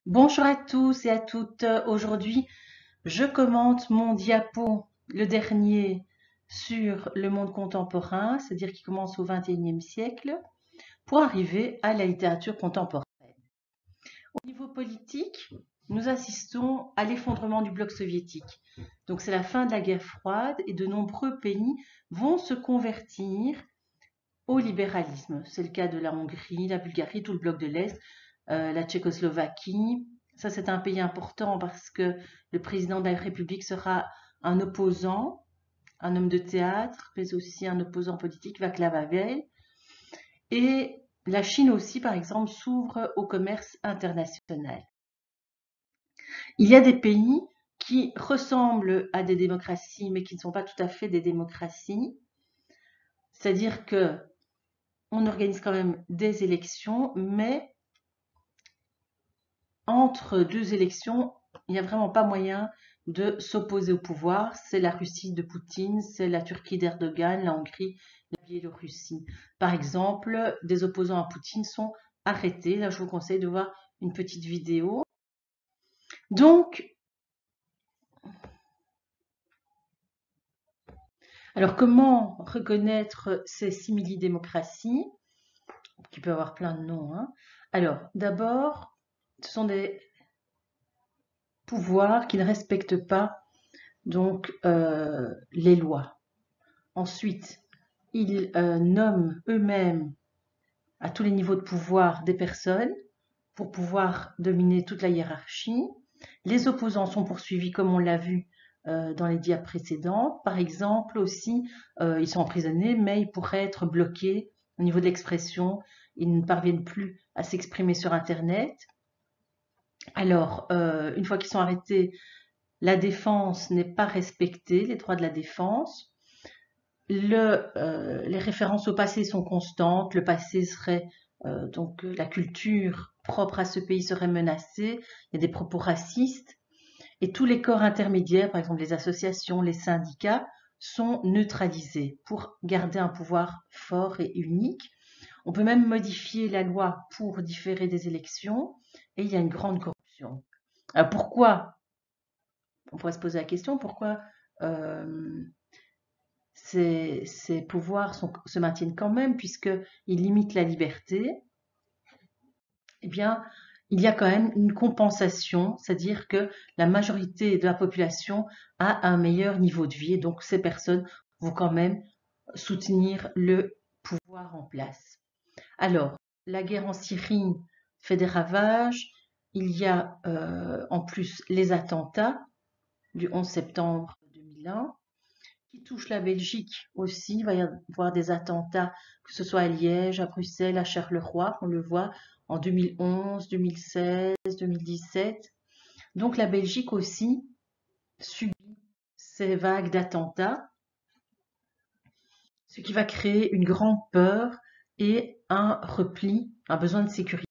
Bonjour à tous et à toutes. Aujourd'hui, je commente mon diapo, le dernier, sur le monde contemporain, c'est-à-dire qui commence au XXIe siècle, pour arriver à la littérature contemporaine. Au niveau politique, nous assistons à l'effondrement du bloc soviétique. Donc c'est la fin de la guerre froide et de nombreux pays vont se convertir au libéralisme. C'est le cas de la Hongrie, la Bulgarie, tout le bloc de l'Est, la Tchécoslovaquie. Ça, c'est un pays important parce que le président de la République sera un opposant, un homme de théâtre, mais aussi un opposant politique, Václav Havel. Et la Chine aussi, par exemple, s'ouvre au commerce international. Il y a des pays qui ressemblent à des démocraties, mais qui ne sont pas tout à fait des démocraties. C'est-à-dire que on organise quand même des élections, mais entre deux élections, il n'y a vraiment pas moyen de s'opposer au pouvoir. C'est la Russie de Poutine, c'est la Turquie d'Erdogan, la Hongrie, la Biélorussie. Par exemple, des opposants à Poutine sont arrêtés. Là, je vous conseille de voir une petite vidéo. Donc, alors comment reconnaître ces simili-démocraties, qui peuvent avoir plein de noms, hein. Alors, d'abord, ce sont des pouvoirs qui ne respectent pas donc les lois. Ensuite, ils nomment eux-mêmes à tous les niveaux de pouvoir des personnes pour pouvoir dominer toute la hiérarchie. Les opposants sont poursuivis comme on l'a vu dans les dias précédents. Par exemple aussi, ils sont emprisonnés, mais ils pourraient être bloqués au niveau de l'expression. Ils ne parviennent plus à s'exprimer sur Internet. Alors, une fois qu'ils sont arrêtés, la défense n'est pas respectée, les droits de la défense. Les références au passé sont constantes. Le passé serait donc la culture propre à ce pays serait menacée. Il y a des propos racistes et tous les corps intermédiaires, par exemple les associations, les syndicats, sont neutralisés pour garder un pouvoir fort et unique. On peut même modifier la loi pour différer des élections et il y a une grande corruption. Alors pourquoi? On pourrait se poser la question pourquoi euh, ces pouvoirs se maintiennent quand même, puisqu'ils limitent la liberté. Eh bien, il y a quand même une compensation, c'est-à-dire que la majorité de la population a un meilleur niveau de vie, et donc ces personnes vont quand même soutenir le pouvoir en place. Alors, la guerre en Syrie fait des ravages. Il y a en plus les attentats du 11 septembre 2001 qui touche la Belgique aussi. Il va y avoir des attentats, que ce soit à Liège, à Bruxelles, à Charleroi. On le voit en 2011, 2016, 2017. Donc la Belgique aussi subit ces vagues d'attentats, ce qui va créer une grande peur et un repli, un besoin de sécurité.